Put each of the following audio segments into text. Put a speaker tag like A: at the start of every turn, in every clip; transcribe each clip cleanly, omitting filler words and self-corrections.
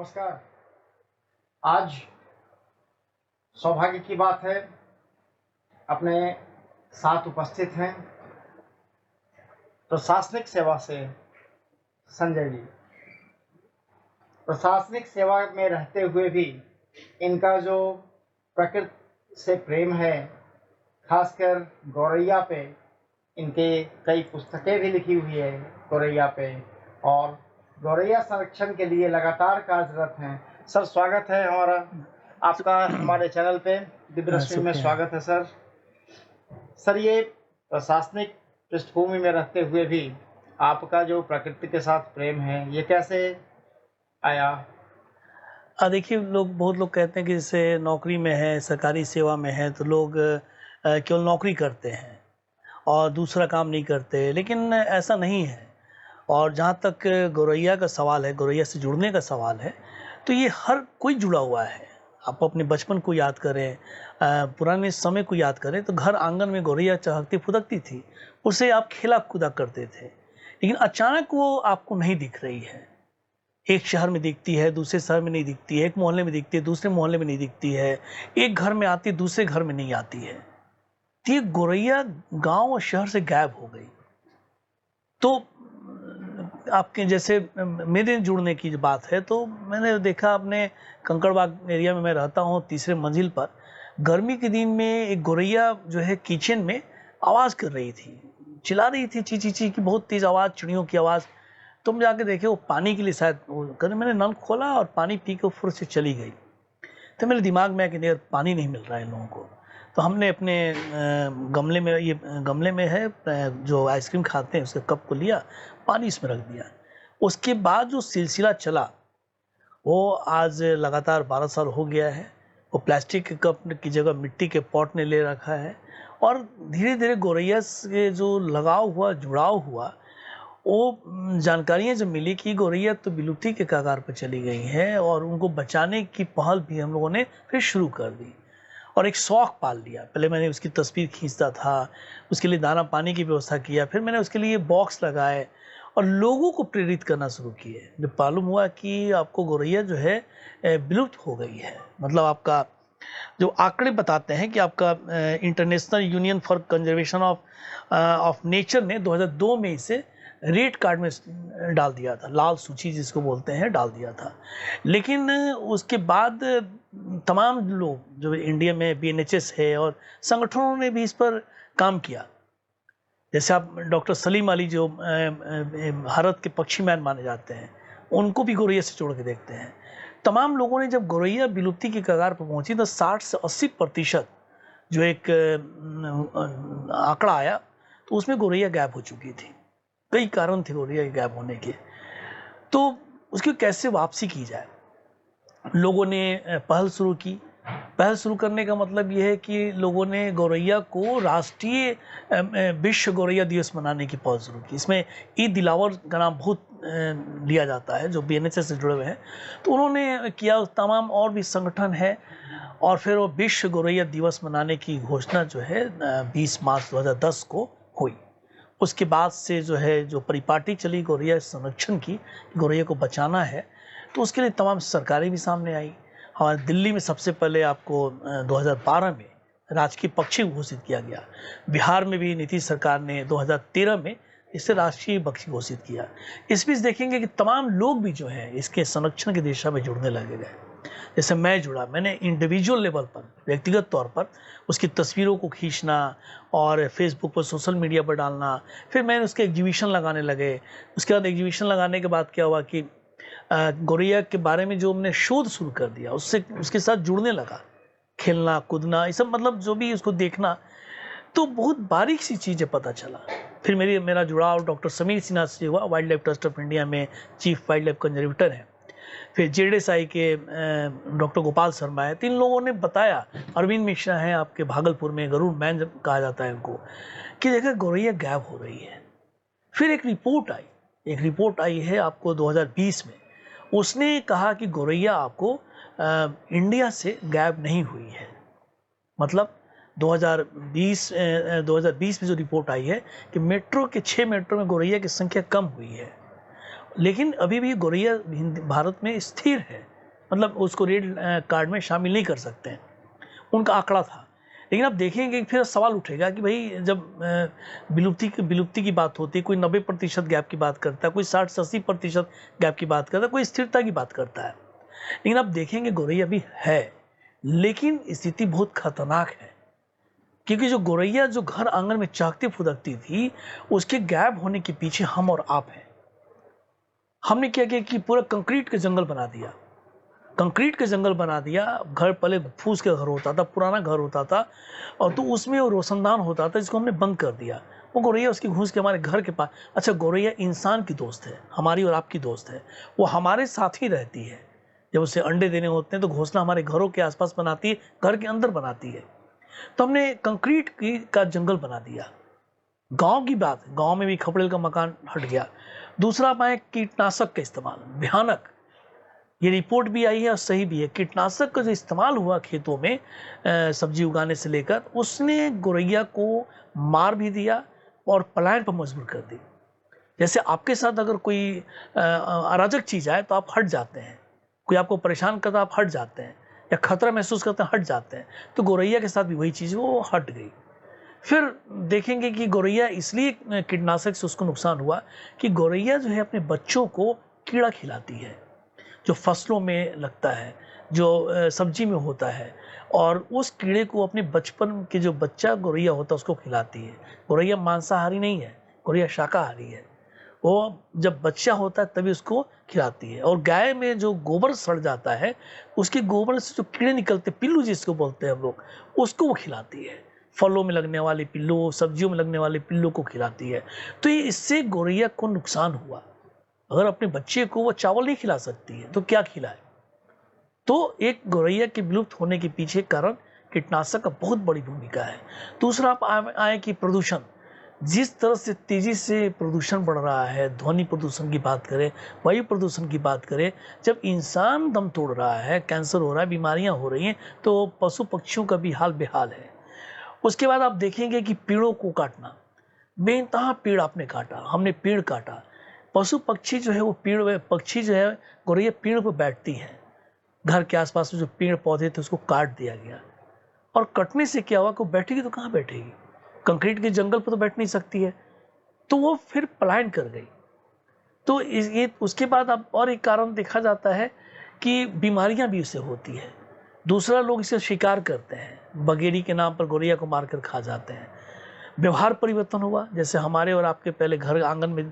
A: नमस्कार। आज सौभाग्य की बात है, अपने साथ उपस्थित हैं प्रशासनिक सेवा से संजय जी। प्रशासनिक सेवा में रहते हुए भी इनका जो प्रकृति से प्रेम है, खासकर गौरैया पे इनके कई पुस्तकें भी लिखी हुई है गौरैया पे, और गौरैया संरक्षण के लिए लगातार कार्यरत हैं। सर स्वागत है हमारा, आपका हमारे चैनल पे दिव्यदर्शी में स्वागत है सर। सर, ये प्रशासनिक पृष्ठभूमि में रहते हुए भी आपका जो प्रकृति के साथ प्रेम है, ये कैसे आया?
B: देखिए, बहुत लोग कहते हैं कि जैसे नौकरी में है, सरकारी सेवा में है, तो लोग केवल नौकरी करते हैं और दूसरा काम नहीं करते, लेकिन ऐसा नहीं है। और जहाँ तक गौरैया का सवाल है, गौरैया से जुड़ने का सवाल है, तो ये हर कोई जुड़ा हुआ है। आप अपने बचपन को याद करें, पुराने समय को याद करें, तो घर आंगन में गौरैया चहकती फुदकती थी, उससे आप खेला कूदा करते थे। लेकिन अचानक वो आपको नहीं दिख रही है। एक शहर में दिखती है, दूसरे शहर में नहीं दिखती है, एक मोहल्ले में दिखती है, दूसरे मोहल्ले में नहीं दिखती है, एक घर में आती है, दूसरे घर में नहीं आती है। तो ये गौरैया गांव और शहर से गायब हो गई। तो आपके जैसे मेरे जुड़ने की जो बात है, तो मैंने देखा अपने कंकड़बाग एरिया में मैं रहता हूँ, तीसरे मंजिल पर गर्मी के दिन में एक गौरैया जो है किचन में आवाज़ कर रही थी, चिल्ला रही थी, ची ची ची की बहुत तेज़ आवाज़, चिड़ियों की आवाज़। तुम जाके देखे, वो पानी के लिए शायद कर, मैंने नल खोला और पानी पी के फुर से चली गई। तो मेरे दिमाग में कि यार पानी नहीं मिल रहा है लोगों को। तो हमने अपने गमले में, ये गमले में है जो आइसक्रीम खाते हैं, उसके कप को लिया, पानी इसमें रख दिया। उसके बाद जो सिलसिला चला, वो आज लगातार 12 साल हो गया है। वो प्लास्टिक के कप की जगह मिट्टी के पॉट ने ले रखा है, और धीरे धीरे गौरैया से जो लगाव हुआ, जुड़ाव हुआ, वो जानकारियाँ जब मिली कि गौरैया तो विलुप्ति के कगार पर चली गई है, और उनको बचाने की पहल भी हम लोगों ने फिर शुरू कर दी और एक शौक़ पाल लिया। पहले मैंने उसकी तस्वीर खींचता था, उसके लिए दाना पानी की व्यवस्था किया, फिर मैंने उसके लिए बॉक्स लगाए और लोगों को प्रेरित करना शुरू किए। जब मालूम हुआ कि आपको गौरैया जो है विलुप्त हो गई है, मतलब आपका जो आंकड़े बताते हैं कि आपका international union for conservation of nature ने 2002 में इसे रेड कार्ड में डाल दिया था, लाल सूची जिसको बोलते हैं, डाल दिया था। लेकिन उसके बाद तमाम लोग जो इंडिया में BNHS है और संगठनों ने भी इस पर काम किया। जैसे आप डॉक्टर सलीम अली जो भारत के पक्षीमैन माने जाते हैं, उनको भी गौरैया से जोड़ के देखते हैं। तमाम लोगों ने, जब गौरैया विलुप्ति की कगार पर पहुंची, तो 60 से 80% जो एक आंकड़ा आया, तो उसमें गौरैया गायब हो चुकी थी। कई कारण थे गौरैया के गायब होने के। तो उसकी कैसे वापसी की जाए, लोगों ने पहल शुरू की। पहल शुरू करने का मतलब यह है कि लोगों ने गौरैया को राष्ट्रीय विश्व गौरैया दिवस मनाने की पहल शुरू की। इसमें ईद दिलावर का नाम बहुत लिया जाता है, जो BNHS से जुड़े हुए हैं। तो उन्होंने किया, तमाम और भी संगठन है, और फिर वो विश्व गौरैया दिवस मनाने की घोषणा जो है 20 मार्च 2010 को हुई। उसके बाद से जो है, जो परिपाटी चली गौरैया संरक्षण की, गौरैया को बचाना है, तो उसके लिए तमाम सरकारें भी सामने आई। हमारे दिल्ली में सबसे पहले आपको 2012 में राजकीय पक्षी घोषित किया गया। बिहार में भी नीतीश सरकार ने 2013 में इसे राष्ट्रीय पक्षी घोषित किया। इस बीच देखेंगे कि तमाम लोग भी जो है इसके संरक्षण की दिशा में जुड़ने लगे गए। जैसे मैं जुड़ा, मैंने इंडिविजुअल लेवल पर, व्यक्तिगत तौर पर उसकी तस्वीरों को खींचना और फेसबुक पर, सोशल मीडिया पर डालना। फिर मैंने उसके एग्जीबिशन लगाने लगे। उसके बाद एग्जीबिशन लगाने के बाद क्या हुआ कि गौरैया के बारे में जो हमने शोध शुरू कर दिया, उससे उसके साथ जुड़ने लगा, खेलना कूदना, ये सब, मतलब जो भी उसको देखना, तो बहुत बारीक सी चीज़ें पता चला। फिर मेरा जुड़ाव डॉक्टर समीर सिन्हा से हुआ, wild life trust of India में चीफ वाइल्ड लाइफ कंजर्वेटर हैं। फिर JDSI के डॉक्टर गोपाल शर्मा है। 3 लोगों ने बताया, अरविंद मिश्रा हैं आपके भागलपुर में, गरुड़ मैन कहा जाता है उनको, कि देखा गौरैया गायब हो रही है। फिर एक रिपोर्ट आई है आपको 2020 में। उसने कहा कि गौरैया आपको इंडिया से गायब नहीं हुई है। मतलब 2020 में जो रिपोर्ट आई है कि मेट्रो के 6 मेट्रो में गौरैया की संख्या कम हुई है, लेकिन अभी भी गौरैया भारत में स्थिर है। मतलब उसको रेड कार्ड में शामिल नहीं कर सकते हैं, उनका आंकड़ा था। लेकिन अब देखेंगे फिर सवाल उठेगा कि भाई जब विलुप्ति की बात होती है, कोई 90% गैप की बात करता है, कोई 60 से 80% गैप की बात करता है, कोई स्थिरता की बात करता है। लेकिन अब देखेंगे गौरैया भी है, लेकिन स्थिति बहुत खतरनाक है, क्योंकि जो गौरैया जो घर आंगन में चहकती फुदकती थी, उसके गायब होने के पीछे हम और आप हैं। हमने क्या किया कि पूरा कंक्रीट का जंगल बना दिया, कंक्रीट का जंगल बना दिया। घर पहले फूस के घर होता था, पुराना घर होता था, और तो उसमें वो रोशनदान होता था, जिसको हमने बंद कर दिया। वो गौरैया उसकी घुस के हमारे घर के पास। अच्छा, गौरैया इंसान की दोस्त है, हमारी और आपकी दोस्त है, वो हमारे साथ ही रहती है। जब उसे अंडे देने होते हैं तो घोंसला हमारे घरों के आसपास बनाती है, घर के अंदर बनाती है। तो हमने कंक्रीट का जंगल बना दिया। गांव की बात, गांव में भी खपड़ेल का मकान हट गया। दूसरा पाए कीटनाशक का इस्तेमाल भयानक, ये रिपोर्ट भी आई है और सही भी है। कीटनाशक का जो इस्तेमाल हुआ खेतों में सब्जी उगाने से लेकर, उसने गौरैया को मार भी दिया और पलायन पर मजबूर कर दी। जैसे आपके साथ अगर कोई अराजक चीज़ आए तो आप हट जाते हैं, कोई आपको परेशान करता आप हट जाते हैं, या खतरा महसूस करते हैं हट जाते हैं। तो गौरैया के साथ भी वही चीज़, वो हट गई। फिर देखेंगे कि गौरैया इसलिए कीटनाशक से उसको नुकसान हुआ कि गौरैया जो है अपने बच्चों को कीड़ा खिलाती है, जो फसलों में लगता है, जो सब्जी में होता है, और उस कीड़े को अपने बचपन के जो बच्चा गौरैया होता है उसको खिलाती है। गौरैया मांसाहारी नहीं है, गौरैया शाकाहारी है। वो जब बच्चा होता है तभी उसको खिलाती है। और गाय में जो गोबर सड़ जाता है, उसके गोबर से जो कीड़े निकलते, पिल्लू जिसको बोलते हैं हम लोग, उसको वो खिलाती है। फलों में लगने वाले पिल्लू, सब्जियों में लगने वाले पिल्लू को खिलाती है। तो ये इससे गौरैया को नुकसान हुआ। अगर अपने बच्चे को वो चावल नहीं खिला सकती है तो क्या खिलाए? तो एक गौरैया के विलुप्त होने के पीछे कारण कीटनाशक का बहुत बड़ी भूमिका है। दूसरा आप आए कि प्रदूषण, जिस तरह से तेजी से प्रदूषण बढ़ रहा है, ध्वनि प्रदूषण की बात करें, वायु प्रदूषण की बात करें, जब इंसान दम तोड़ रहा है, कैंसर हो रहा है, बीमारियां हो रही हैं, तो पशु पक्षियों का भी हाल बेहाल है। उसके बाद आप देखेंगे कि पेड़ों को काटना, बेनतहा पेड़ आपने काटा, हमने पेड़ काटा। पशु पक्षी जो है वो पेड़, पक्षी जो है गौरैया पेड़ पर बैठती है। घर के आसपास में जो पेड़ पौधे थे उसको काट दिया गया, और कटने से क्या हुआ कि बैठेगी तो कहाँ बैठेगी? कंक्रीट के जंगल पर तो बैठ नहीं सकती है, तो वो फिर पलायन कर गई। तो ये उसके बाद अब और एक कारण देखा जाता है कि बीमारियां भी उससे होती है। दूसरा, लोग इसे शिकार करते हैं, बगेड़ी के नाम पर गौरैया को मारकर खा जाते हैं। व्यवहार परिवर्तन हुआ, जैसे हमारे और आपके पहले घर आंगन में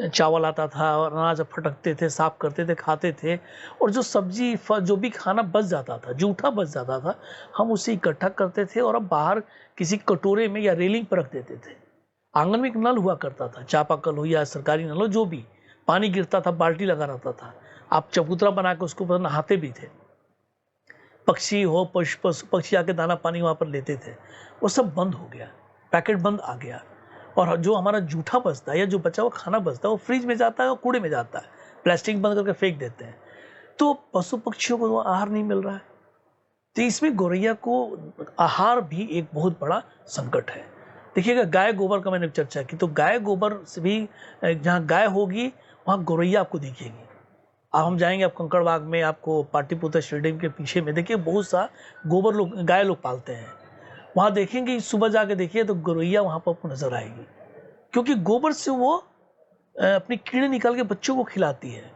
B: चावल आता था और अनाज फटकते थे, साफ करते थे, खाते थे, और जो सब्जी जो भी खाना बच जाता था, जूठा बच जाता था, हम उसे इकट्ठा करते थे और अब बाहर किसी कटोरे में या रेलिंग पर रख देते थे। आंगन में एक नल हुआ करता था, चापाकल हो या सरकारी नल हो, जो भी, पानी गिरता था, बाल्टी लगा रहता था, आप चबूतरा बना के उसको नहाते भी थे। पक्षी हो, पशु पक्षी आके दाना पानी वहाँ पर लेते थे। वो सब बंद हो गया, पैकेट बंद आ गया, और जो हमारा जूठा बचता है या जो बचा हुआ खाना बचता है वो फ्रिज में जाता है और कूड़े में जाता है, प्लास्टिक बंद करके फेंक देते हैं। तो पशु पक्षियों को आहार नहीं मिल रहा है। तो इसमें गौरैया को आहार भी एक बहुत बड़ा संकट है। देखिएगा, गाय गोबर का मैंने चर्चा की, तो गाय गोबर से भी, जहाँ गाय होगी वहाँ गौरैया आपको दिखेगी। अब हम जाएंगे, आप कंकड़बाग में, आपको पाटलिपुत्र स्टेडियम के पीछे में देखिए बहुत सा गोबर लोग, गाय लोग पालते हैं। वहाँ देखेंगे, सुबह जाके देखिए तो गौरैया वहाँ पर आपको नजर आएगी, क्योंकि गोबर से वो अपने कीड़े निकाल के बच्चों को खिलाती है।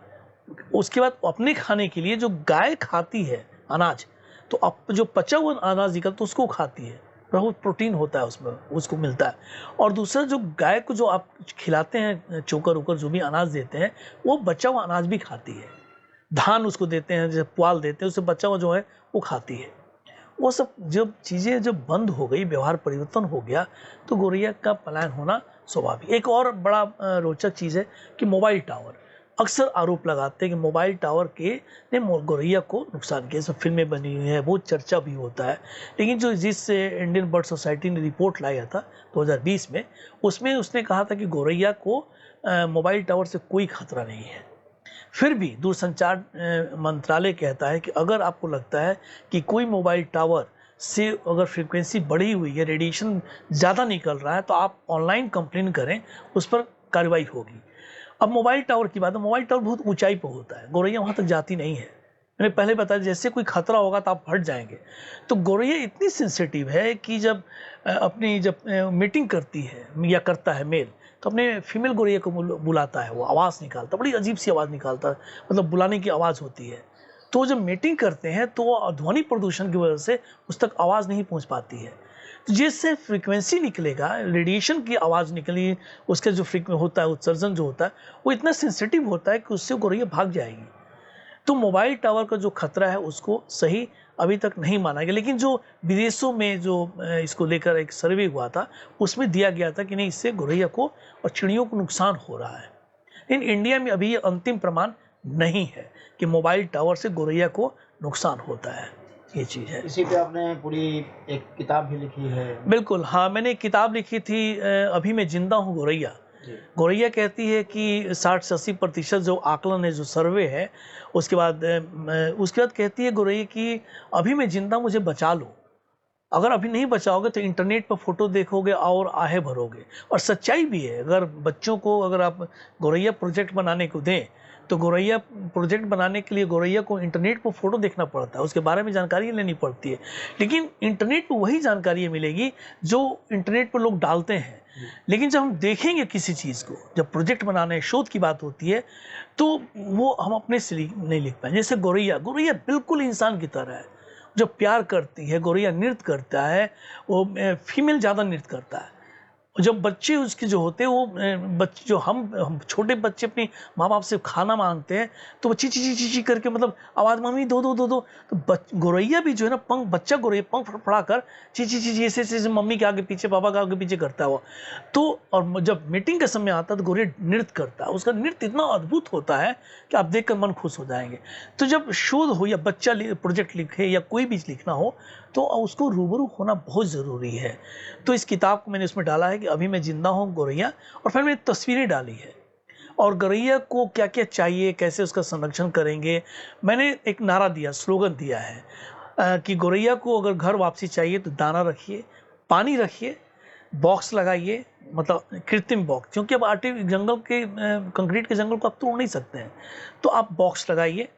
B: उसके बाद अपने खाने के लिए जो गाय खाती है अनाज, तो अब जो पचा हुआ अनाज निकलता तो उसको खाती है, बहुत प्रोटीन होता है उसमें, उसको मिलता है। और दूसरा, जो गाय को जो आप खिलाते हैं, चोकर उकर जो भी अनाज देते हैं, वो बचा हुआ अनाज भी खाती है। धान उसको देते हैं, जैसे पुआल देते हैं, उससे बचा हुआ जो है वो खाती है। वो सब जब चीज़ें जब बंद हो गई, व्यवहार परिवर्तन हो गया, तो गौरैया का पलायन होना स्वाभाविक। एक और बड़ा रोचक चीज़ है कि मोबाइल टावर, अक्सर आरोप लगाते हैं कि मोबाइल टावर के ने गौरैया को नुकसान किया। इसमें फिल्में बनी हुई हैं, बहुत चर्चा भी होता है। लेकिन जो जिस इंडियन बर्ड सोसाइटी ने रिपोर्ट लाया था 2020 में, उसमें उसने कहा था कि गौरैया को मोबाइल टावर से कोई खतरा नहीं है। फिर भी दूरसंचार मंत्रालय कहता है कि अगर आपको लगता है कि कोई मोबाइल टावर से अगर फ्रीक्वेंसी बढ़ी हुई है, रेडिएशन ज़्यादा निकल रहा है, तो आप ऑनलाइन कंप्लेन करें, उस पर कार्रवाई होगी। अब मोबाइल टावर की बात है, मोबाइल टावर बहुत ऊंचाई पर होता है, गौरैया वहाँ तक जाती नहीं है। मैंने पहले बताया जैसे कोई खतरा होगा तो आप हट जाएंगे। तो गौरैया इतनी सेंसिटिव है कि जब अपनी मीटिंग करती है या करता है मेल, तो अपने फीमेल गौरैया को बुलाता है, वो आवाज़ निकालता, बड़ी अजीब सी आवाज़ निकालता है, मतलब बुलाने की आवाज़ होती है। तो जब मीटिंग करते हैं तो वो ध्वनि प्रदूषण की वजह से उस तक आवाज़ नहीं पहुंच पाती है। तो जिससे फ्रीक्वेंसी निकलेगा, रेडिएशन की आवाज़ निकली, उसका जो होता है उत्सर्जन जो होता है वो इतना सेंसिटिव होता है कि उससे गौरैया भाग जाएगी। तो मोबाइल टावर का जो खतरा है उसको सही अभी तक नहीं माना गया, लेकिन जो विदेशों में जो इसको लेकर एक सर्वे हुआ था उसमें दिया गया था कि नहीं, इससे गौरैया को और चिड़ियों को नुकसान हो रहा है। लेकिन इंडिया में अभी ये अंतिम प्रमाण नहीं है कि मोबाइल टावर से गौरैया को नुकसान होता है, ये चीज़ है।
A: इसी पे आपने पूरी एक किताब भी लिखी है।
B: बिल्कुल, हाँ, मैंने एक किताब लिखी थी, अभी मैं जिंदा हूँ गौरैया। गौरैया कहती है कि 60 से 80% जो आकलन है, जो सर्वे है, उसके बाद कहती है गौरैया कि अभी मैं जिंदा, मुझे बचा लो। अगर अभी नहीं बचाओगे तो इंटरनेट पर फोटो देखोगे और आहे भरोगे। और सच्चाई भी है, अगर बच्चों को अगर आप गौरैया प्रोजेक्ट बनाने को दें तो गौरैया प्रोजेक्ट बनाने के लिए गौरैया को इंटरनेट पर फोटो देखना पड़ता है, उसके बारे में जानकारी लेनी पड़ती है। लेकिन इंटरनेट पर वही जानकारी मिलेगी जो इंटरनेट पर लोग डालते हैं। लेकिन जब हम देखेंगे किसी चीज़ को, जब प्रोजेक्ट बनाने शोध की बात होती है, तो वो हम अपने से नहीं लिख पाए। जैसे गौरैया बिल्कुल इंसान की तरह है, जो प्यार करती है। गौरैया नृत्य करता है, वो फीमेल ज़्यादा नृत्य करता है। जब बच्चे उसके जो होते हैं, वो बच्चे जो हम छोटे बच्चे अपनी माँ बाप से खाना मांगते हैं तो वो चीची चीची ची करके, मतलब आवाज़, मम्मी दो दो दो दो। तो गौरैया भी जो है ना, बच्चा गौरैया पंख फड़फड़ा कर चीची चीची ऐसे ऐसे मम्मी के आगे पीछे, पापा के आगे पीछे करता है वो। तो और जब मीटिंग का समय आता है तो गौरैया नृत्य करता है। उसका नृत्य इतना अद्भुत होता है कि आप देख कर मन खुश हो जाएंगे। तो जब शोध हो या बच्चा प्रोजेक्ट लिखे या कोई भी लिखना हो तो उसको रूबरू होना बहुत ज़रूरी है। तो इस किताब को मैंने उसमें डाला है कि अभी मैं जिंदा हूँ गौरैया, और फिर मैंने तस्वीरें डाली है और गौरैया को क्या क्या चाहिए, कैसे उसका संरक्षण करेंगे। मैंने एक नारा दिया, स्लोगन दिया है कि गौरैया को अगर घर वापसी चाहिए तो दाना रखिए, पानी रखिए, बॉक्स लगाइए, मतलब कृत्रिम बॉक्स, क्योंकि अब जंगल के कंक्रीट के जंगल को आप तोड़ नहीं सकते हैं, तो आप बॉक्स लगाइए,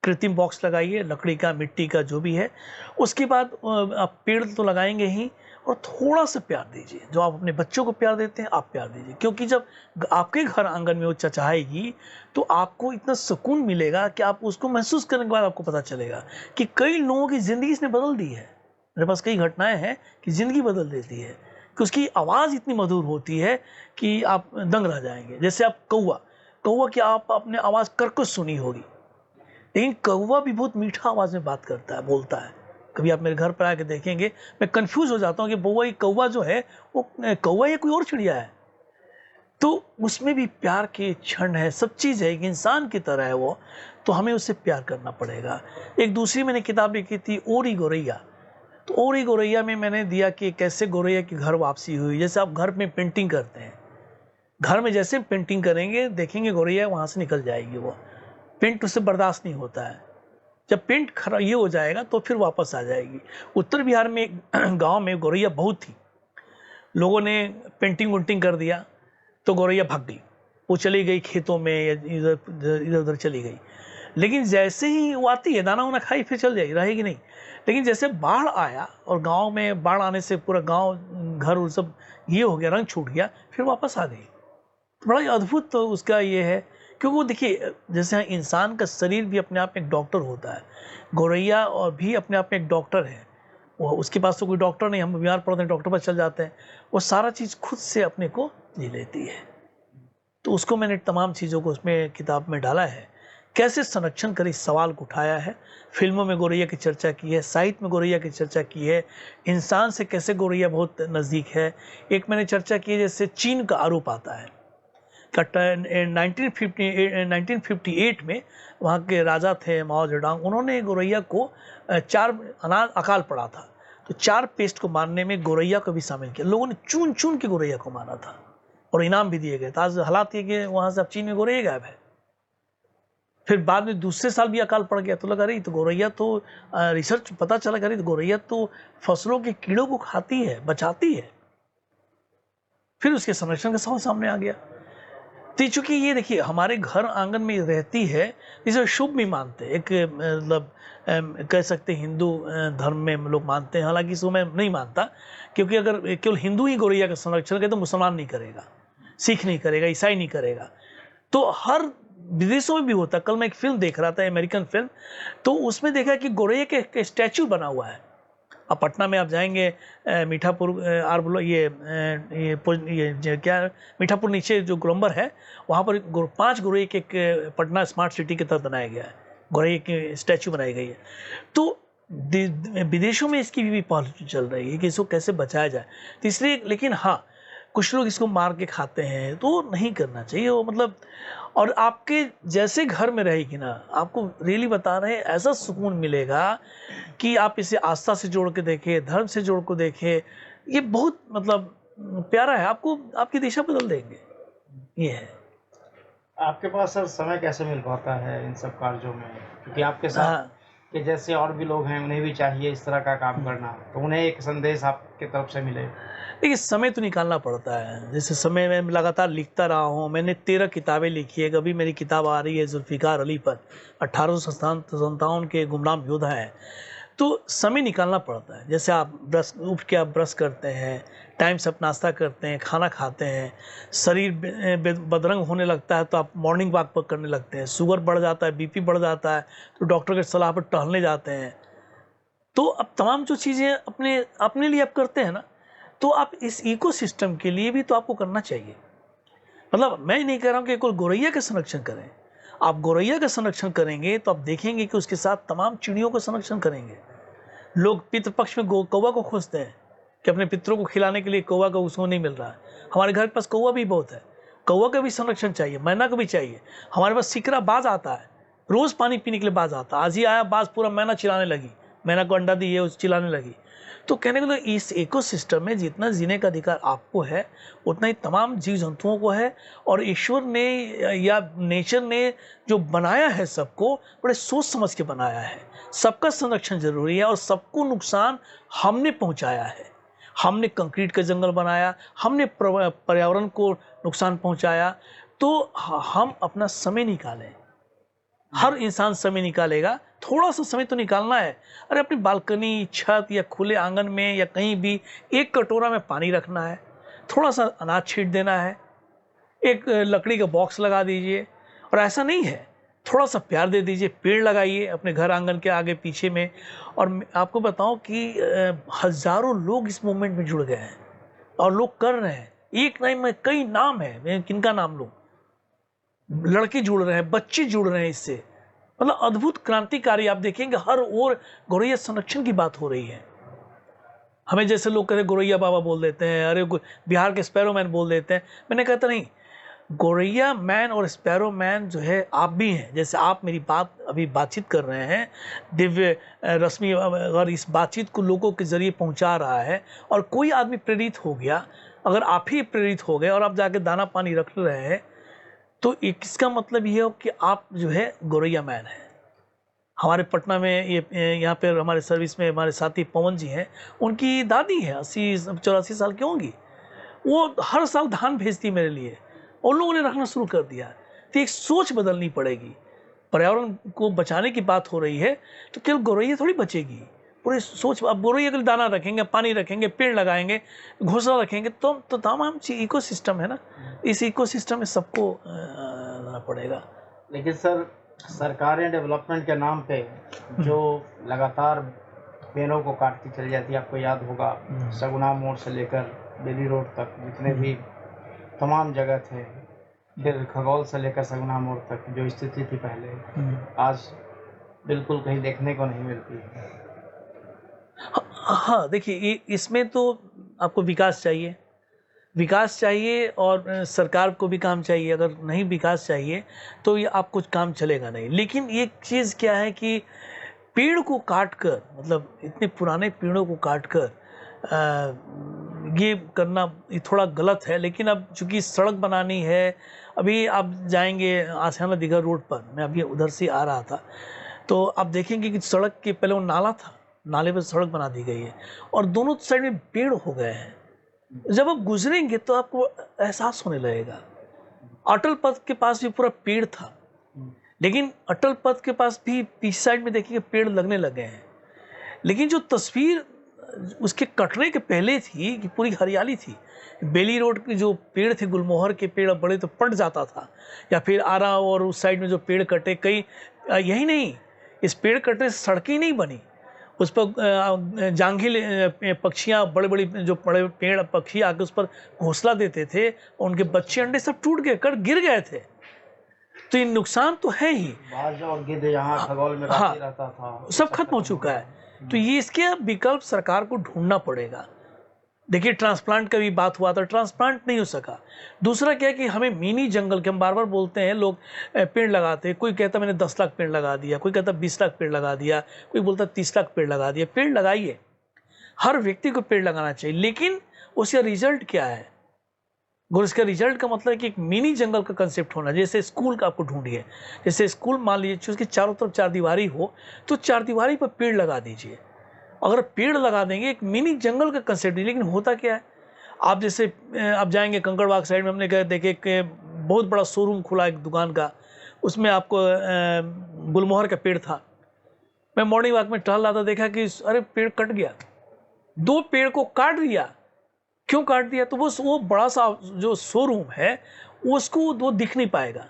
B: कृत्रिम बॉक्स लगाइए, लकड़ी का, मिट्टी का, जो भी है। उसके बाद आप पेड़ तो लगाएंगे ही, और थोड़ा सा प्यार दीजिए, जो आप अपने बच्चों को प्यार देते हैं आप प्यार दीजिए। क्योंकि जब आपके घर आंगन में वो चचाएगी तो आपको इतना सुकून मिलेगा कि आप उसको महसूस करने के बाद आपको पता चलेगा कि कई लोगों की ज़िंदगी इसने बदल दी है। मेरे पास कई घटनाएं हैं कि ज़िंदगी बदल देती है, कि उसकी आवाज़ इतनी मधुर होती है कि आप दंग रह जाएंगे। जैसे आप कौवा की आप आपने आवाज़ कर्कश सुनी होगी, लेकिन कौवा भी बहुत मीठा आवाज़ में बात करता है, बोलता है। कभी आप मेरे घर पर आके देखेंगे, मैं कंफ्यूज हो जाता हूँ कि कौवा जो है वो कौवा या कोई और चिड़िया है। तो उसमें भी प्यार के क्षण है, सब चीज़ है, एक इंसान की तरह है वो, तो हमें उससे प्यार करना पड़ेगा। एक दूसरी मैंने किताब लिखी थी, ओरी गौरैया। तो ओरी गौरैया में मैंने दिया कि कैसे गौरैया की घर वापसी हुई। जैसे आप घर में पेंटिंग करते हैं, घर में जैसे पेंटिंग करेंगे देखेंगे गौरैया वहाँ से निकल जाएगी, वो पेंट उससे बर्दाश्त नहीं होता है। जब पेंट खराब ये हो जाएगा तो फिर वापस आ जाएगी। उत्तर बिहार में एक गांव में गौरैया बहुत थी, लोगों ने पेंटिंग वुंटिंग कर दिया तो गौरैया भाग गई, वो चली गई खेतों में या इधर उधर चली गई। लेकिन जैसे ही वो आती है, दाना वाना खाई, फिर चल जाएगी, रहेगी नहीं। लेकिन जैसे बाढ़ आया और गांव में बाढ़ आने से पूरा गांव, घर उर सब ये हो गया, रंग छूट गया, फिर वापस आ गई। तो बड़ा ही अद्भुत तो उसका ये है, क्योंकि वो देखिए, जैसे इंसान का शरीर भी अपने आप में एक डॉक्टर होता है, गौरैया और भी अपने आप में एक डॉक्टर है। वो उसके पास तो कोई डॉक्टर नहीं, हम बीमार पड़ते हैं डॉक्टर पास चल जाते हैं, वो सारा चीज़ खुद से अपने को जी लेती है। तो उसको मैंने तमाम चीज़ों को उसमें किताब में डाला है, कैसे संरक्षण करें, इस सवाल को उठाया है। फिल्मों में गौरैया की चर्चा की है, साहित्य में गौरैया की चर्चा की है, इंसान से कैसे गौरैया बहुत नज़दीक है। एक मैंने चर्चा की है, जैसे चीन का आरोप आता है 1958 में, वहाँ के राजा थे माओ जेडोंग, उन्होंने गौरैया को 4 अकाल पड़ा था, तो 4 पेस्ट को मारने में गौरैया को भी शामिल किया। लोगों ने चुन चुन के गौरैया को मारा था और इनाम भी दिए गए थे। आज हालात ये कि वहाँ से अब चीन में गौरैया गायब है। फिर बाद में दूसरे साल भी अकाल पड़ गया, तो लगा रही तो गौरैया तो रिसर्च पता चला करी तो गौरैया तो फसलों के कीड़ों को खाती है, बचाती है। फिर उसके संरक्षण का सवाल सामने आ गया। तो चूंकि ये देखिए हमारे घर आंगन में रहती है, इसे शुभ भी मानते हैं, एक मतलब कह सकते हैं हिंदू धर्म में लोग मानते हैं, हालांकि इसको मैं नहीं मानता, क्योंकि अगर केवल हिंदू ही गौरैया का संरक्षण करे तो मुसलमान नहीं करेगा, सिख नहीं करेगा, ईसाई नहीं करेगा। तो हर विदेशों में भी होता है। कल मैं एक फिल्म देख रहा था, अमेरिकन फिल्म, तो उसमें देखा कि गौरैया के स्टैचू बना हुआ है। अब पटना में आप जाएंगे मीठापुर आर बोलो ये क्या मीठापुर नीचे जो गोलंबर है, वहाँ पर 5 गौरैया के एक पटना स्मार्ट सिटी के तहत बनाया गया है, गौरैया की स्टैचू बनाई गई है। तो विदेशों में इसकी भी पहल चल रही है कि इसको कैसे बचाया जाए। तो इसलिए, लेकिन हाँ, कुछ लोग इसको मार के खाते हैं, तो नहीं करना चाहिए वो, मतलब। और आपके जैसे घर में रहेगी ना, आपको रियली बता रहे हैं, ऐसा सुकून मिलेगा कि आप इसे आस्था से जोड़ के देखें, धर्म से जोड़ को देखें। ये बहुत मतलब प्यारा है, आपको आपकी दिशा बदल देंगे। ये है।
A: आपके पास सर समय कैसे मिल पाता है इन सब कार्यों में, क्योंकि आपके साथ
B: हाँ,
A: के जैसे और भी लोग हैं, उन्हें भी चाहिए इस तरह का काम करना, तो उन्हें एक संदेश आपके तरफ से मिले।
B: देखिए समय तो निकालना पड़ता है। जैसे समय में लगातार लिखता रहा हूँ, मैंने 13 किताबें लिखी है। अभी मेरी किताब आ रही है जुल्फ़िकार अली पर, 1857 के गुमनाम योद्धा हैं। तो समय निकालना पड़ता है। जैसे आप ब्रश उठ के आप ब्रश करते हैं, टाइम से आप नाश्ता करते हैं, खाना खाते हैं, शरीर बदरंग होने लगता है तो आप मॉर्निंग वॉक पर करने लगते हैं, शुगर बढ़ जाता है, बीपी बढ़ जाता है तो डॉक्टर के सलाह पर टहलने जाते हैं। तो अब तमाम जो चीज़ें अपने अपने लिए आप करते हैं ना, तो आप इस इकोसिस्टम के लिए भी तो आपको करना चाहिए। मतलब मैं नहीं कह रहा हूँ कि केवल गौरैया का संरक्षण करें। आप गौरैया का संरक्षण करेंगे तो आप देखेंगे कि उसके साथ तमाम चिड़ियों का संरक्षण करेंगे। लोग पितृपक्ष में कौवा को खोजते हैं कि अपने पितरों को खिलाने के लिए कौवा का उसको नहीं मिल रहा है। हमारे घर के पास कौवा भी बहुत है, कौवा का भी संरक्षण चाहिए, मैना का भी चाहिए। हमारे पास सिकरा बाज आता है, रोज़ पानी पीने के लिए बाज आता है। आज ही आया बाज, पूरा मैना चिल्लाने लगी, मैना को अंडा दी, ये उस चिल्लाने लगी। तो कहने को तो इस इकोसिस्टम में जितना जीने का अधिकार आपको है, उतना ही तमाम जीव जंतुओं को है। और ईश्वर ने या नेचर ने जो बनाया है सबको, बड़े सोच समझ के बनाया है। सबका संरक्षण जरूरी है और सबको नुकसान हमने पहुंचाया है। हमने कंक्रीट का जंगल बनाया, हमने पर्यावरण को नुकसान पहुंचाया। तो हम अपना समय निकालें, हर इंसान समय निकालेगा, थोड़ा सा समय तो निकालना है। अरे अपनी बालकनी, छत या खुले आंगन में या कहीं भी एक कटोरा में पानी रखना है, थोड़ा सा अनाज छींट देना है, एक लकड़ी का बॉक्स लगा दीजिए। और ऐसा नहीं है, थोड़ा सा प्यार दे दीजिए, पेड़ लगाइए अपने घर आंगन के आगे पीछे में। और मैं आपको बताऊं कि हजारों लोग इस मूवमेंट में जुड़ गए हैं और लोग कर रहे हैं। एक नहीं, मैं कई नाम है, मैं किनका नाम लूं। लड़के जुड़ रहे हैं, बच्चे जुड़ रहे हैं इससे। मतलब अद्भुत क्रांतिकारी, आप देखेंगे हर ओर गौरैया संरक्षण की बात हो रही है। हमें जैसे लोग कहते हैं गौरैया बाबा बोल देते हैं, अरे बिहार के स्पैरो मैन बोल देते हैं। मैंने कहता नहीं, गौरैया मैन और स्पैरो मैन जो है आप भी हैं। जैसे आप मेरी बात अभी बातचीत कर रहे हैं, दिव्य रश्मि अगर इस बातचीत को लोगों के जरिए पहुंचा रहा है और कोई आदमी प्रेरित हो गया, अगर आप ही प्रेरित हो गए और आप जाके दाना पानी रख रहे हैं, तो इसका मतलब ये हो कि आप जो है गौरैया मैन है। हमारे पटना में ये यहाँ पे हमारे सर्विस में हमारे साथी पवन जी हैं, उनकी दादी है 80-84 साल की होंगी। वो हर साल धान भेजती मेरे लिए, उन लोगों ने रखना शुरू कर दिया। तो एक सोच बदलनी पड़ेगी। पर्यावरण को बचाने की बात हो रही है तो केवल गौरैया थोड़ी बचेगी, पूरी सोच। अब गौरैया के लिए दाना रखेंगे, पानी रखेंगे, पेड़ लगाएंगे, घोंसला रखेंगे, तो तमाम चीज इकोसिस्टम है ना। इस इकोसिस्टम में सबको रहना पड़ेगा।
A: लेकिन सर, सरकारें डेवलपमेंट के नाम पे जो लगातार पेड़ों को काटती चली जाती है, आपको याद होगा सगुना मोड़ से लेकर बेली रोड तक जितने भी तमाम जगह थे, फिर खगौल से लेकर सगुना मोड़ तक जो स्थिति थी पहले, आज बिल्कुल कहीं देखने को नहीं मिलती है।
B: हाँ देखिए, इसमें तो आपको विकास चाहिए, विकास चाहिए और सरकार को भी काम चाहिए। अगर नहीं विकास चाहिए तो ये आप कुछ काम चलेगा नहीं। लेकिन एक चीज़ क्या है कि पेड़ को काट कर, मतलब इतने पुराने पेड़ों को काट कर ये करना ये थोड़ा गलत है। लेकिन अब चूंकि सड़क बनानी है, अभी आप जाएंगे आसियाना दीघा रोड पर, मैं अभी उधर से आ रहा था, तो आप देखेंगे कि सड़क के पहले वो नाला था, नाले पर सड़क बना दी गई है और दोनों साइड में पेड़ हो गए हैं। जब आप गुजरेंगे तो आपको एहसास होने लगेगा अटल पथ के पास भी पूरा पेड़ था, लेकिन अटल पथ के पास भी पीछे साइड में देखिए पेड़ लगने लगे हैं, लेकिन जो तस्वीर उसके कटने के पहले थी कि पूरी हरियाली थी। बेली रोड के जो पेड़ थे, गुलमोहर के पेड़ बड़े, तो पट जाता था, या फिर आरा और उस साइड में जो पेड़ कटे, कई यही नहीं, इस पेड़ कटने से सड़कें नहीं बनी, उस पर जांघिल पक्षियाँ, बड़े बड़े जो बड़े पेड़ पक्षी आके उस पर घोंसला देते थे, उनके बच्चे अंडे सब टूट गए, कट गिर गए थे। तो ये नुकसान तो है ही।
A: बाज और गिद्ध यहाँ खगोल में
B: हाँ,
A: रहता था,
B: सब खत्म हो चुका है। तो ये इसके विकल्प सरकार को ढूंढना पड़ेगा। देखिए ट्रांसप्लांट का भी बात हुआ था, ट्रांसप्लांट नहीं हो सका। दूसरा क्या है कि हमें मिनी जंगल के, हम बार बार बोलते हैं, लोग पेड़ लगाते हैं, कोई कहता मैंने 10 लाख पेड़ लगा दिया, कोई कहता 20 लाख पेड़ लगा दिया, कोई बोलता 30 लाख पेड़ लगा दिया। पेड़ लगाइए, हर व्यक्ति को पेड़ लगाना चाहिए, लेकिन उसका रिजल्ट क्या है? और इसका रिजल्ट का मतलब है कि एक मिनी जंगल का कंसेप्ट होना। जैसे स्कूल का आपको ढूंढिए, जैसे स्कूल मान लीजिए उसके चारों तरफ चारदीवारी हो, तो चारदीवारी पर पेड़ लगा दीजिए। अगर पेड़ लगा देंगे, एक मिनी जंगल का कंसेप्ट। लेकिन होता क्या है, आप जैसे आप जाएंगे कंकड़बाग साइड में, हमने कहा देखे कि बहुत बड़ा शोरूम खुला एक दुकान का, उसमें आपको गुलमोहर का पेड़ था। मैं मॉर्निंग वॉक में टहल रहा था, देखा कि अरे पेड़ कट गया, 2 पेड़ को काट दिया। क्यों काट दिया? तो वो बड़ा सा जो शोरूम है उसको वो दिख नहीं पाएगा।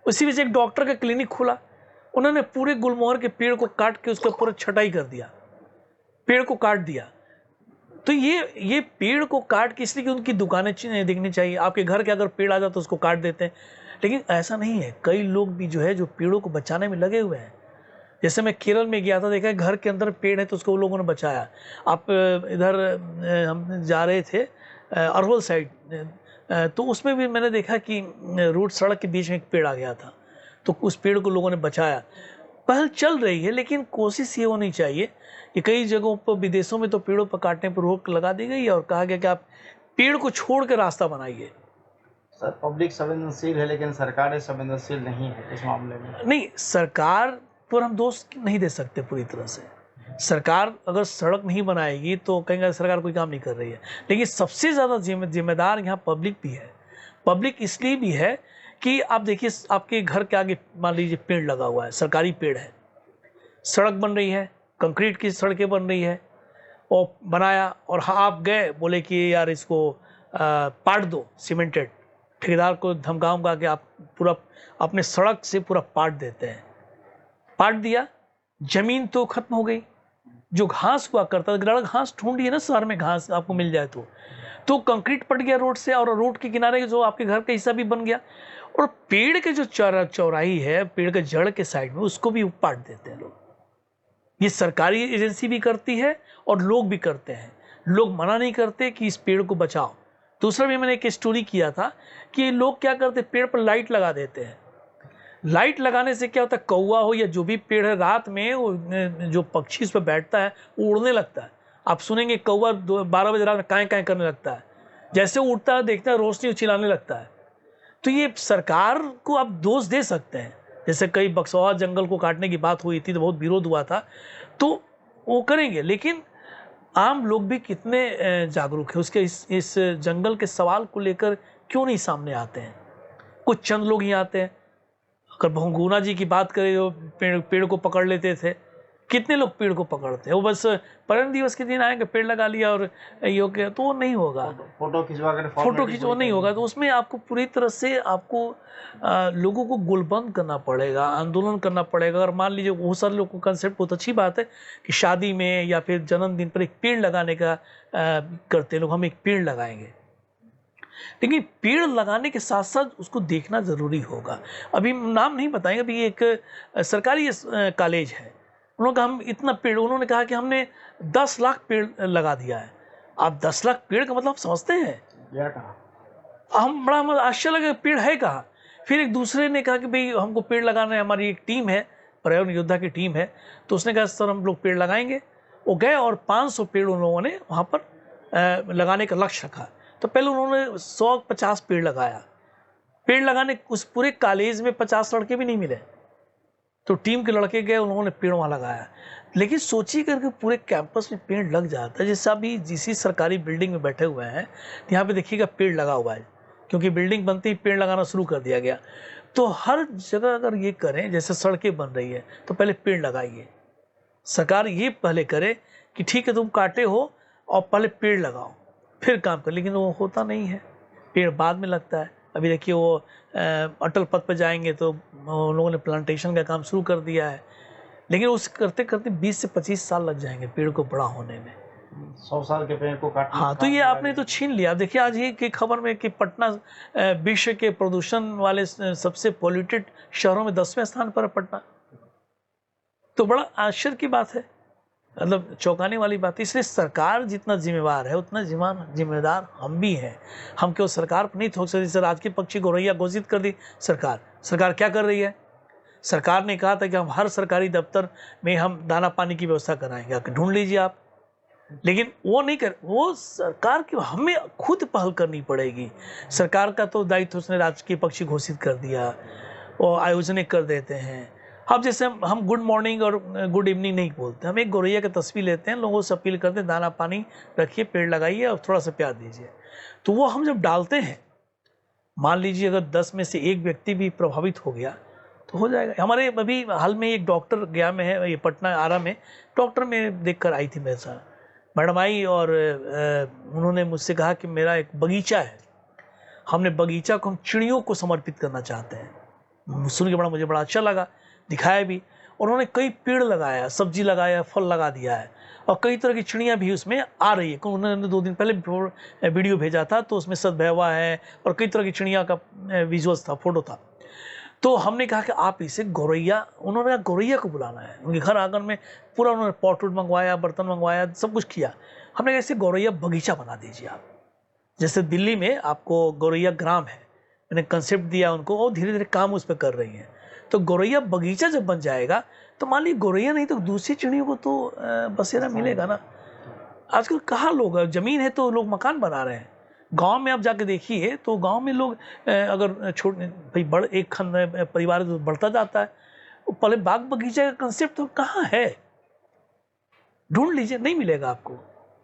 B: उसी वजह से एक डॉक्टर का क्लिनिक खुला, उन्होंने पूरे गुलमोहर के पेड़ को काट के उसका पूरा छटाई कर दिया, पेड़ को काट दिया। तो ये पेड़ को काट के इसलिए कि उनकी दुकानें दिखनी चाहिए। आपके घर के अगर पेड़ आ जाए तो उसको काट देते हैं, लेकिन ऐसा नहीं है। कई लोग भी जो है जो पेड़ों को बचाने में लगे हुए हैं। जैसे मैं केरल में गया था, देखा घर के अंदर पेड़ है तो उसको लोगों ने बचाया। आप इधर हम जा रहे थे अरवल साइड, तो उसमें भी मैंने देखा कि रोड सड़क के बीच में एक पेड़ आ गया था, तो उस पेड़ को लोगों ने बचाया। पहल चल रही है, लेकिन कोशिश ये होनी चाहिए कि कई जगहों पर, विदेशों में तो पेड़ों पर काटने पर रोक लगा दी गई है और कहा गया कि आप पेड़ को छोड़ के रास्ता बनाइए।
A: सर पब्लिक संवेदनशील है, लेकिन सरकारें संवेदनशील नहीं है इस मामले में।
B: नहीं, सरकार पर हम दोष नहीं दे सकते पूरी तरह से। सरकार अगर सड़क नहीं बनाएगी तो कहेंगे सरकार कोई काम नहीं कर रही है, लेकिन सबसे ज़्यादा जिम्मेदार यहाँ पब्लिक भी है। पब्लिक इसलिए भी है कि आप देखिए, आपके घर के आगे मान लीजिए पेड़ लगा हुआ है, सरकारी पेड़ है, सड़क बन रही है, कंक्रीट की सड़कें बन रही है, और बनाया, और हाँ आप गए बोले कि यार इसको पाट दो सीमेंटेड, ठेकेदार को धमका के आप पूरा अपने सड़क से पूरा पाट देते हैं। पाट दिया, जमीन तो खत्म हो गई। जो घास हुआ करता था, घास ढूंढिए ना शहर में, घास आपको मिल जाए तो कंक्रीट पट गया रोड से, और रोड के किनारे जो आपके घर का हिस्सा भी बन गया। और पेड़ के जो चौराही है, पेड़ के जड़ के साइड में, उसको भी पाट देते हैं लोग। ये सरकारी एजेंसी भी करती है और लोग भी करते हैं। लोग मना नहीं करते कि इस पेड़ को बचाओ। दूसरा भी मैंने एक स्टोरी किया था कि लोग क्या करते, पेड़ पर लाइट लगा देते हैं। लाइट लगाने से क्या होता है, कौवा हो या जो भी पेड़ है, रात में वो जो पक्षी उस पर बैठता है वो उड़ने लगता है। आप सुनेंगे कौवा 12 बजे रात में काएं काएं करने लगता है, जैसे उड़ता है देखता है रोशनी चिल्लाने लगता है। तो ये सरकार को आप दोष दे सकते हैं। जैसे कई बक्सवा जंगल को काटने की बात हुई थी तो बहुत विरोध हुआ था, तो वो करेंगे, लेकिन आम लोग भी कितने जागरूक है उसके इस जंगल के सवाल को लेकर क्यों नहीं सामने आते हैं। कुछ चंद लोग ही आते हैं। अगर बहुगुणा जी की बात करें, जो पेड़ को पकड़ लेते थे, कितने लोग पेड़ को पकड़ते हैं, वो बस पर्यावरण दिवस के दिन आएंगे, पेड़ लगा लिया और यो किया, तो वो नहीं होगा।
A: फोटो
B: खिंचवा नहीं होगा। तो उसमें आपको पूरी तरह से आपको लोगों को गोलबंद करना पड़ेगा, आंदोलन करना पड़ेगा। अगर मान लीजिए बहुत सारे लोगों का कंसेप्ट, बहुत अच्छी बात है कि शादी में या फिर जन्मदिन पर एक पेड़ लगाने का करते हैं लोग, हम एक पेड़ लगाएंगे, लेकिन पेड़ लगाने के साथ साथ उसको देखना ज़रूरी होगा। अभी नाम नहीं बताएंगे, अभी एक सरकारी कॉलेज है, उन्होंने कहा हम इतना पेड़, उन्होंने कहा कि हमने 10 लाख पेड़ लगा दिया है। आप 10 लाख पेड़ का मतलब समझते हैं? हम बड़ा आश्चर्य लगा, पेड़ है कहाँ। फिर एक दूसरे ने कहा कि भाई हमको पेड़ लगाना है, हमारी एक टीम है, पर्यावरण योद्धा की टीम है, तो उसने कहा सर हम लोग पेड़ लगाएंगे। वो गए और 500 पेड़ उन लोगों ने वहाँ पर लगाने का लक्ष्य रखा। तो पहले उन्होंने 150 पेड़ लगाया। पेड़ लगाने उस पूरे कॉलेज में 50 लड़के भी नहीं मिले, तो टीम के लड़के गए, उन्होंने पेड़ वहाँ लगाया। लेकिन सोचिए करके पूरे कैंपस में पेड़ लग जाता है। जैसे अभी जिस सरकारी बिल्डिंग में बैठे हुए हैं, यहाँ पे देखिएगा पेड़ लगा हुआ है, क्योंकि बिल्डिंग बनती ही पेड़ लगाना शुरू कर दिया गया। तो हर जगह अगर ये करें, जैसे सड़कें बन रही है तो पहले पेड़ लगाइए। सरकार ये पहले करे कि ठीक है तुम काटे हो और पहले पेड़ लगाओ, फिर काम कर, लेकिन वो होता नहीं है, पेड़ बाद में लगता है। अभी देखिए वो अटल पथ पर जाएंगे तो उन लोगों ने प्लांटेशन का काम शुरू कर दिया है, लेकिन उस करते करते 20 से 25 साल लग जाएंगे पेड़ को बड़ा होने में।
A: 100 साल के पेड़ को काटने।
B: हाँ, तो ये आपने तो छीन लिया। देखिए आज ही की खबर में कि पटना विश्व के प्रदूषण वाले सबसे पॉल्यूटेड शहरों में 10वें स्थान पर है पटना। तो बड़ा आश्चर्य की बात है, मतलब चौंकाने वाली बात है। इसलिए सरकार जितना जिम्मेवार है उतना जिम्मेदार हम भी हैं। हम केवल सरकार पर नहीं थोक सकते। जैसे राजकीय पक्षी गौरैया घोषित कर दी सरकार क्या कर रही है? सरकार ने कहा था कि हम हर सरकारी दफ्तर में हम दाना पानी की व्यवस्था कराएंगे, आके ढूंढ लीजिए आप। लेकिन वो नहीं कर, वो सरकार की, हमें खुद पहल करनी पड़ेगी। सरकार का तो दायित्व उसने राजकीय पक्षी घोषित कर दिया और आयोजन कर देते हैं। अब जैसे हम गुड मॉर्निंग और गुड इवनिंग नहीं बोलते, हम एक गौरैया की तस्वीर लेते हैं, लोगों से अपील करते हैं दाना पानी रखिए, पेड़ लगाइए और थोड़ा सा प्यार दीजिए। तो वो हम जब डालते हैं, मान लीजिए अगर 10 में से एक व्यक्ति भी प्रभावित हो गया तो हो जाएगा। हमारे अभी हाल में एक डॉक्टर गया में है, ये पटना आरा में डॉक्टर में देख कर आई थी मेरे साथ, मैडम आई और उन्होंने मुझसे कहा कि मेरा एक बगीचा है, हमने बगीचा को हम चिड़ियों को समर्पित करना चाहते हैं। सुन के मुझे बड़ा अच्छा लगा, दिखाया भी। और उन्होंने कई पेड़ लगाया, सब्जी लगाया, फल लगा दिया है और कई तरह की चिड़ियाँ भी उसमें आ रही है। उन्होंने 2 दिन पहले वीडियो भेजा था तो उसमें सदभैवा है और कई तरह की चिड़िया का विजुअल्स था, फोटो था। तो हमने कहा कि आप इसे गौरैया, उन्होंने कहा गौरैया को बुलाना है। उनके घर आंगन में पूरा उन्होंने पॉट वुड मंगवाया, बर्तन मंगवाया, सब कुछ किया। हमने कहा इसे गौरैया बगीचा बना दीजिए आप। जैसे दिल्ली में आपको गौरैया ग्राम है, मैंने कंसेप्ट दिया उनको और धीरे धीरे काम उस पर कर रही हैं। तो गौरैया बगीचा जब बन जाएगा तो मान लीजिए गौरैया नहीं तो दूसरी चिड़ियों को तो बसेरा मिलेगा ना। आजकल कहाँ लोग, जमीन है तो लोग मकान बना रहे हैं। गांव में आप जाके देखिए तो गांव में लोग अगर छोटे भाई एक खंड परिवार तो बढ़ता जाता है, पहले बाग बगीचे का कंसेप्ट तो कहाँ है? ढूंढ लीजिए, नहीं मिलेगा आपको।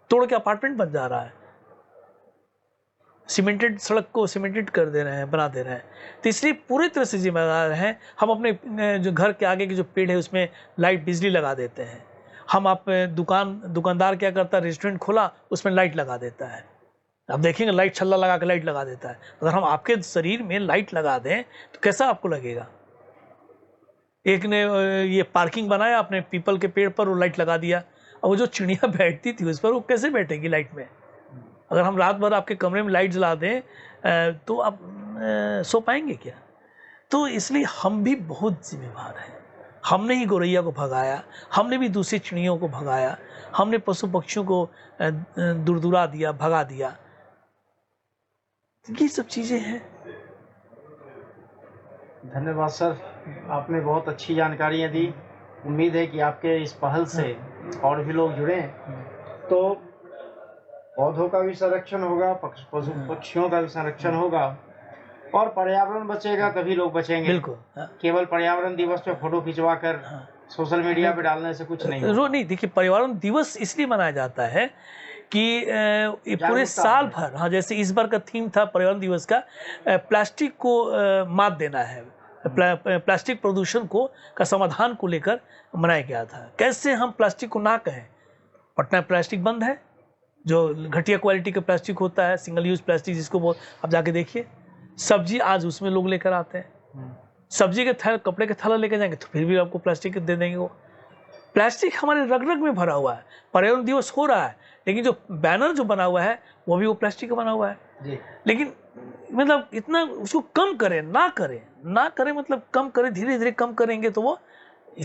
B: तोड़ के अपार्टमेंट बन जा रहा है, सीमेंटेड सड़क को सीमेंटेड कर दे रहे हैं, बना दे रहे हैं। तो इसलिए पूरी तरह से जिम्मेदार हैं हम। अपने जो घर के आगे के जो पेड़ है उसमें लाइट बिजली लगा देते हैं हम। आप दुकानदार क्या करता है, रेस्टोरेंट खोला उसमें लाइट लगा देता है। आप देखेंगे लाइट छल्ला लगा के लाइट लगा देता है। अगर हम आपके शरीर में लाइट लगा दें तो कैसा आपको लगेगा? एक ने ये पार्किंग बनाया अपने पीपल के पेड़ पर, वो लाइट लगा दिया, और वो जो चिड़िया बैठती थी उस पर वो कैसे बैठेगी लाइट में? अगर हम रात भर आपके कमरे में लाइट जला दें तो आप सो पाएंगे क्या? तो इसलिए हम भी बहुत जिम्मेवार हैं। हमने ही गौरैया को भगाया, हमने भी दूसरी चिड़ियों को भगाया, हमने पशु पक्षियों को दुरदुरा दिया, भगा दिया। ये सब चीजें हैं।
A: धन्यवाद सर, आपने बहुत अच्छी जानकारियां दी। उम्मीद है कि आपके इस पहल से और भी लोग जुड़े तो पौधों का भी संरक्षण होगा, पशु पक्षियों का भी संरक्षण होगा और पर्यावरण बचेगा तभी लोग बचेंगे।
B: बिल्कुल।
A: केवल पर्यावरण दिवस पे फोटो खिंचवा कर सोशल मीडिया पे डालने से कुछ नहीं
B: रो नहीं। देखिए पर्यावरण दिवस इसलिए मनाया जाता है कि पूरे साल भर, हाँ जैसे इस बार का थीम था पर्यावरण दिवस का, प्लास्टिक को मात देना है, प्लास्टिक प्रदूषण को का समाधान को लेकर मनाया गया था। कैसे हम प्लास्टिक को ना कहें? पटना प्लास्टिक बंद है, जो घटिया क्वालिटी का प्लास्टिक होता है, सिंगल यूज प्लास्टिक जिसको आप जाके देखिए। सब्जी आज उसमें लोग लेकर आते हैं, सब्जी के थैले, कपड़े के थैला लेकर जाएंगे तो फिर भी आपको प्लास्टिक दे देंगे। वो प्लास्टिक हमारे रग रग में भरा हुआ है। पर्यावरण दिवस हो रहा है लेकिन जो बैनर जो बना हुआ है वो भी वो प्लास्टिक का बना हुआ है जी। लेकिन मतलब इतना उसको कम करें, ना करें मतलब कम करें, धीरे धीरे कम करेंगे तो वो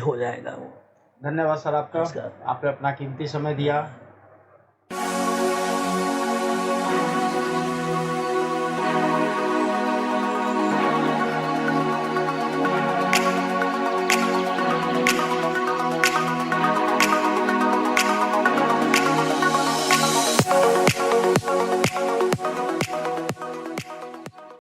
B: हो जाएगा वो।
A: धन्यवाद सर आपका, आपने अपना कीमती समय दिया।